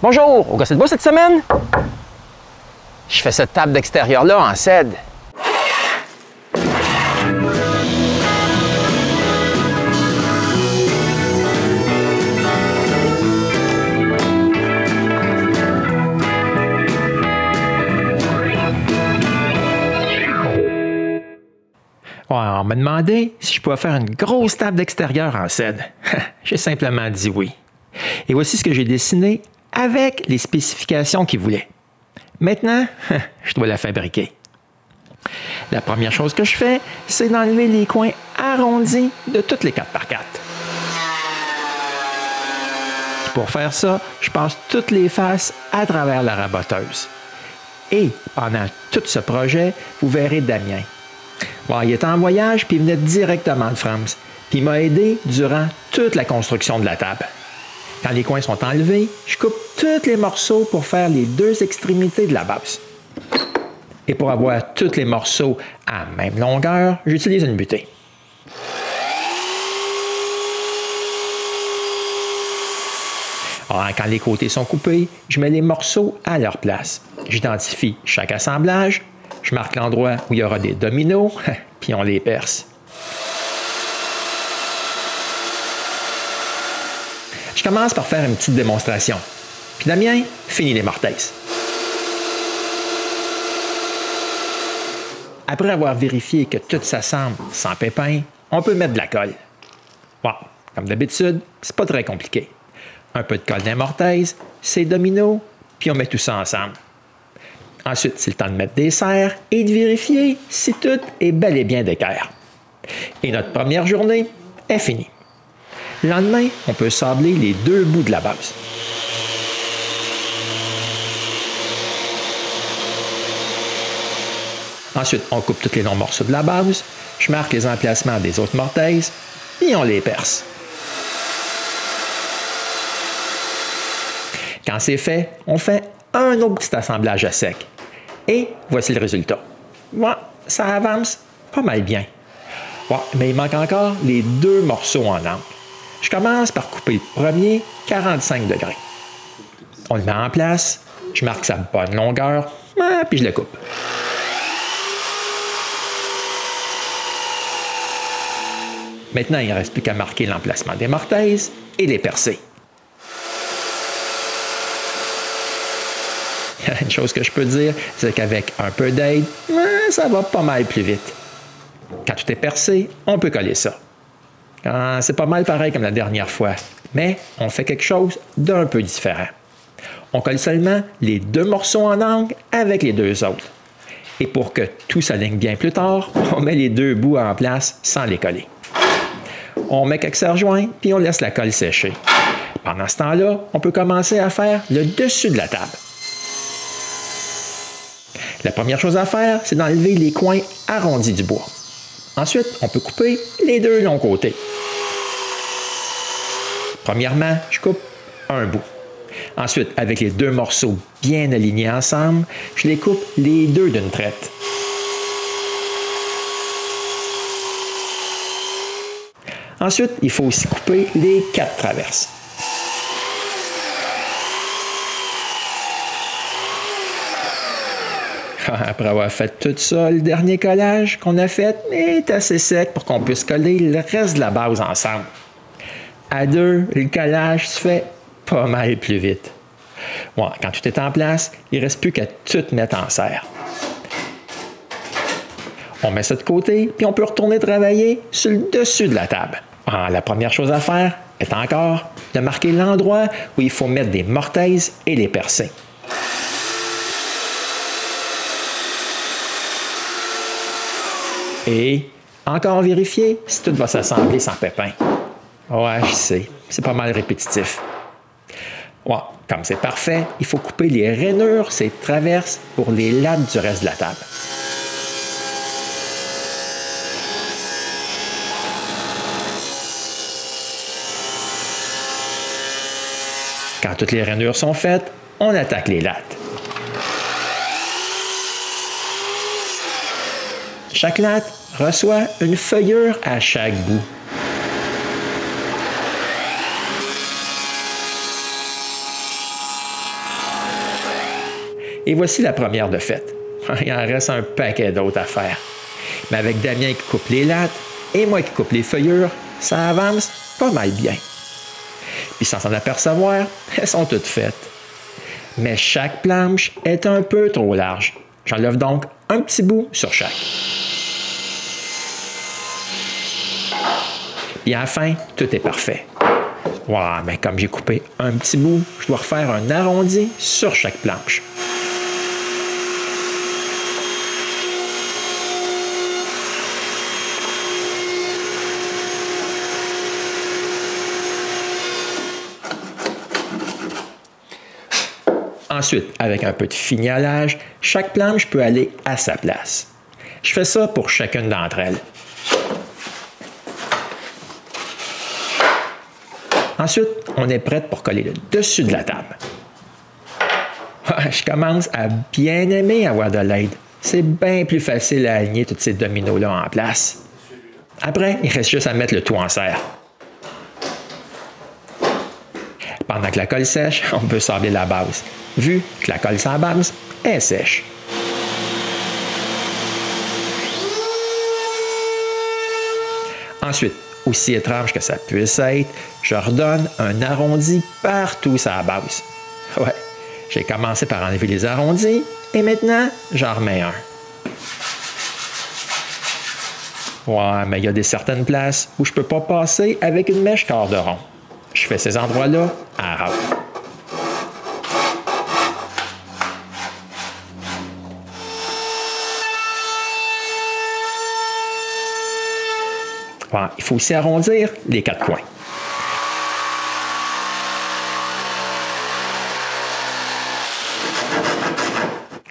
Bonjour, au Gosset de bois cette semaine? Je fais cette table d'extérieur-là en cèdre. Ouais, on m'a demandé si je pouvais faire une grosse table d'extérieur en cèdre. J'ai simplement dit oui. Et voici ce que j'ai dessiné avec les spécifications qu'ils voulaient. Maintenant, je dois la fabriquer. La première chose que je fais, c'est d'enlever les coins arrondis de toutes les 4x4. Pour faire ça, je passe toutes les faces à travers la raboteuse. Et pendant tout ce projet, vous verrez Damien. Bon, il était en voyage puis il venait directement de France. Puis il m'a aidé durant toute la construction de la table. Quand les coins sont enlevés, je coupe tous les morceaux pour faire les deux extrémités de la base. Et pour avoir tous les morceaux à la même longueur, j'utilise une butée. Alors, quand les côtés sont coupés, je mets les morceaux à leur place. J'identifie chaque assemblage, je marque l'endroit où il y aura des dominos, puis on les perce. Je commence par faire une petite démonstration. Puis Damien finit les mortaises. Après avoir vérifié que tout s'assemble sans pépin, on peut mettre de la colle. Bon, comme d'habitude, c'est pas très compliqué. Un peu de colle d'imortaise, ces dominos, puis on met tout ça ensemble. Ensuite, c'est le temps de mettre des serres et de vérifier si tout est bel et bien d'équerre. Et notre première journée est finie. Le lendemain, on peut sabler les deux bouts de la base. Ensuite, on coupe tous les longs morceaux de la base, je marque les emplacements des autres mortaises et on les perce. Quand c'est fait, on fait un autre petit assemblage à sec. Et voici le résultat. Bon, ça avance pas mal bien. Bon, mais il manque encore les deux morceaux en angle. Je commence par couper le premier 45 degrés. On le met en place, je marque sa bonne longueur, puis je le coupe. Maintenant, il ne reste plus qu'à marquer l'emplacement des mortaises et les percer. Une chose que je peux dire, c'est qu'avec un peu d'aide, ça va pas mal plus vite. Quand tout est percé, on peut coller ça. C'est pas mal pareil comme la dernière fois, mais on fait quelque chose d'un peu différent. On colle seulement les deux morceaux en angle avec les deux autres. Et pour que tout s'aligne bien plus tard, on met les deux bouts en place sans les coller. On met quelques serre-joints, puis on laisse la colle sécher. Pendant ce temps-là, on peut commencer à faire le dessus de la table. La première chose à faire, c'est d'enlever les coins arrondis du bois. Ensuite, on peut couper les deux longs côtés. Premièrement, je coupe un bout. Ensuite, avec les deux morceaux bien alignés ensemble, je les coupe les deux d'une traite. Ensuite, il faut aussi couper les 4 traverses. Après avoir fait tout ça, le dernier collage qu'on a fait est assez sec pour qu'on puisse coller le reste de la base ensemble. À deux, le collage se fait pas mal plus vite. Bon, quand tout est en place, il ne reste plus qu'à tout mettre en serre. On met ça de côté, puis on peut retourner travailler sur le dessus de la table. La première chose à faire est encore de marquer l'endroit où il faut mettre des mortaises et les percer. Et encore vérifier si tout va s'assembler sans pépin. Ouais, je sais, c'est pas mal répétitif. Ouais, comme c'est parfait, il faut couper les rainures, ces traverses, pour les lattes du reste de la table. Quand toutes les rainures sont faites, on attaque les lattes. Chaque latte reçoit une feuillure à chaque bout. Et voici la première de faite. Il en reste un paquet d'autres à faire. Mais avec Damien qui coupe les lattes et moi qui coupe les feuillures, ça avance pas mal bien. Puis sans s'en apercevoir, elles sont toutes faites. Mais chaque planche est un peu trop large. J'enlève donc un petit bout sur chaque. Et enfin, tout est parfait. Wow, mais comme j'ai coupé un petit bout, je dois refaire un arrondi sur chaque planche. Ensuite, avec un peu de fignolage, chaque planche peut aller à sa place. Je fais ça pour chacune d'entre elles. Ensuite, on est prête pour coller le dessus de la table. Je commence à bien aimer avoir de l'aide. C'est bien plus facile à aligner tous ces dominos-là en place. Après, il reste juste à mettre le tout en serre. Pendant que la colle sèche, on peut sabler la base. Vu que la colle sans base est sèche. Ensuite, aussi étrange que ça puisse être, je redonne un arrondi partout sur la base. Ouais, j'ai commencé par enlever les arrondis et maintenant, j'en remets un. Ouais, mais il y a certaines places où je ne peux pas passer avec une mèche quart de rond. Je fais ces endroits-là à râpe. Ouais, il faut aussi arrondir les quatre coins.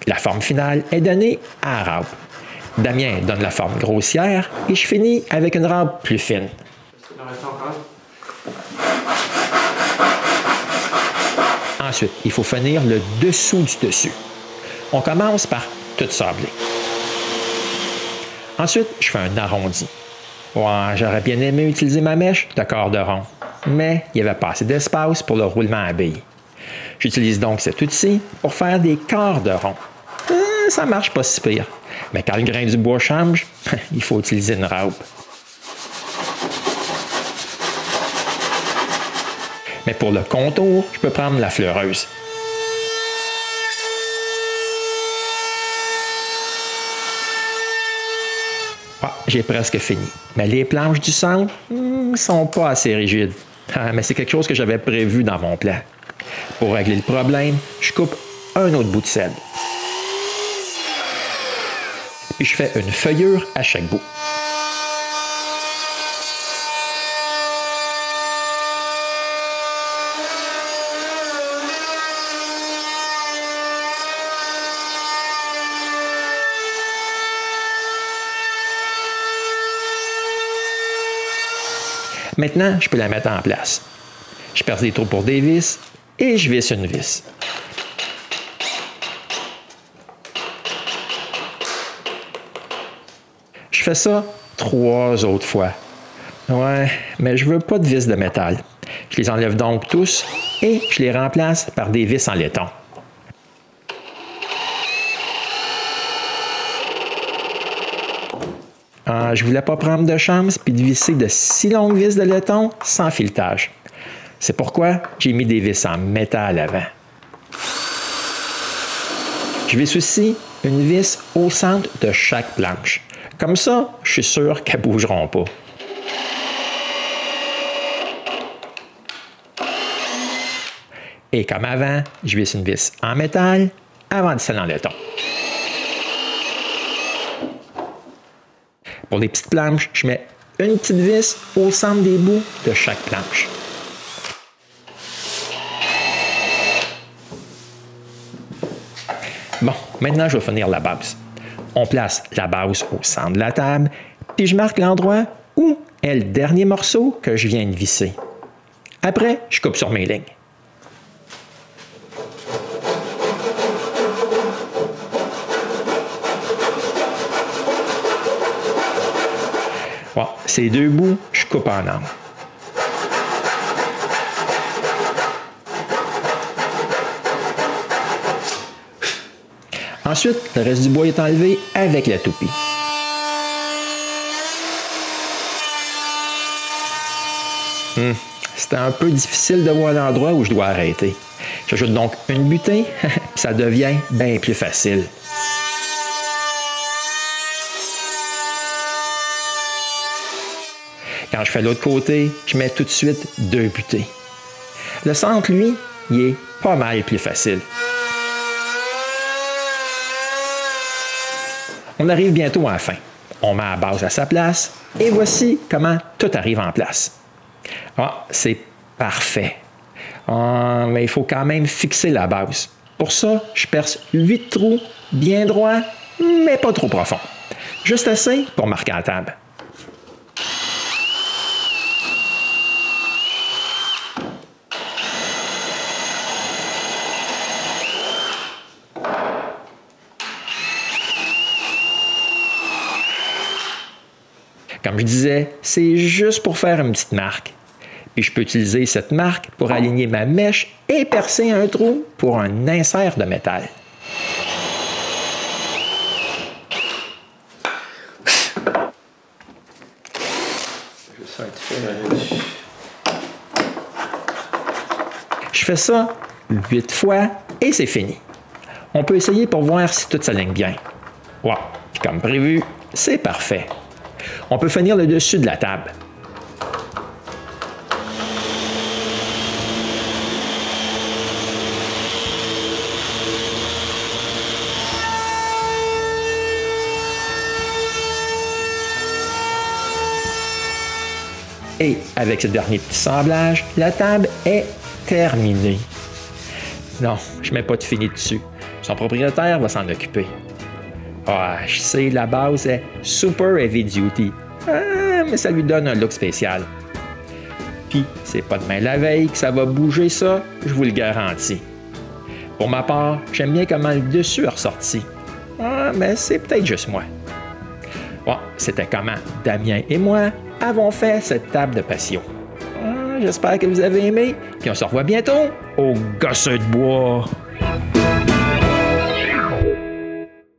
La forme finale est donnée à râpe. Damien donne la forme grossière et je finis avec une râpe plus fine. Ensuite, il faut finir le dessous du dessus. On commence par tout sabler. Ensuite, je fais un arrondi. Ouais, j'aurais bien aimé utiliser ma mèche de quart de rond, mais il n'y avait pas assez d'espace pour le roulement à billes. J'utilise donc cet outil pour faire des quarts de rond. Ça marche pas si pire, mais quand le grain du bois change, il faut utiliser une râpe. Mais pour le contour, je peux prendre la fleureuse. Ah, j'ai presque fini. Mais les planches du centre ne sont pas assez rigides. Mais c'est quelque chose que j'avais prévu dans mon plan. Pour régler le problème, je coupe un autre bout de cèdre. Puis je fais une feuillure à chaque bout. Maintenant, je peux la mettre en place. Je perce des trous pour des vis et je visse une vis. Je fais ça 3 autres fois. Ouais, mais je veux pas de vis de métal. Je les enlève donc tous et je les remplace par des vis en laiton. Je ne voulais pas prendre de chance puis de visser de si longues vis de laiton sans filetage. C'est pourquoi j'ai mis des vis en métal avant. Je visse aussi une vis au centre de chaque planche. Comme ça, je suis sûr qu'elles ne bougeront pas. Et comme avant, je visse une vis en métal avant de celle en laiton. Pour les petites planches, je mets une petite vis au centre des bouts de chaque planche. Bon, maintenant je vais finir la base. On place la base au centre de la table, puis je marque l'endroit où est le dernier morceau que je viens de visser. Après, je coupe sur mes lignes. Bon, ces deux bouts, je coupe en angle. Ensuite, le reste du bois est enlevé avec la toupie. C'était un peu difficile de voir l'endroit où je dois arrêter. J'ajoute donc une butée, puis ça devient bien plus facile. Quand je fais l'autre côté, je mets tout de suite 2 butées. Le centre, lui, il est pas mal plus facile. On arrive bientôt à la fin. On met la base à sa place et voici comment tout arrive en place. Ah, c'est parfait. Ah, mais il faut quand même fixer la base. Pour ça, je perce 8 trous bien droits, mais pas trop profonds. Juste assez pour marquer la table. Comme je disais, c'est juste pour faire une petite marque. Puis je peux utiliser cette marque pour aligner ma mèche et percer un trou pour un insert de métal. Je fais ça 8 fois et c'est fini. On peut essayer pour voir si tout s'aligne bien. Wow! Puis comme prévu, c'est parfait. On peut finir le dessus de la table. Et avec ce dernier petit semblage, la table est terminée. Non, je ne mets pas de fini dessus. Son propriétaire va s'en occuper. Ah, je sais, la base est super heavy duty. Ah, mais ça lui donne un look spécial. Puis, c'est pas demain la veille que ça va bouger ça, je vous le garantis. Pour ma part, j'aime bien comment le dessus est ressorti. Ah, mais c'est peut-être juste moi. Bon, c'était comment Damien et moi avons fait cette table de patio. Ah, j'espère que vous avez aimé, puis on se revoit bientôt au Gosseux de bois.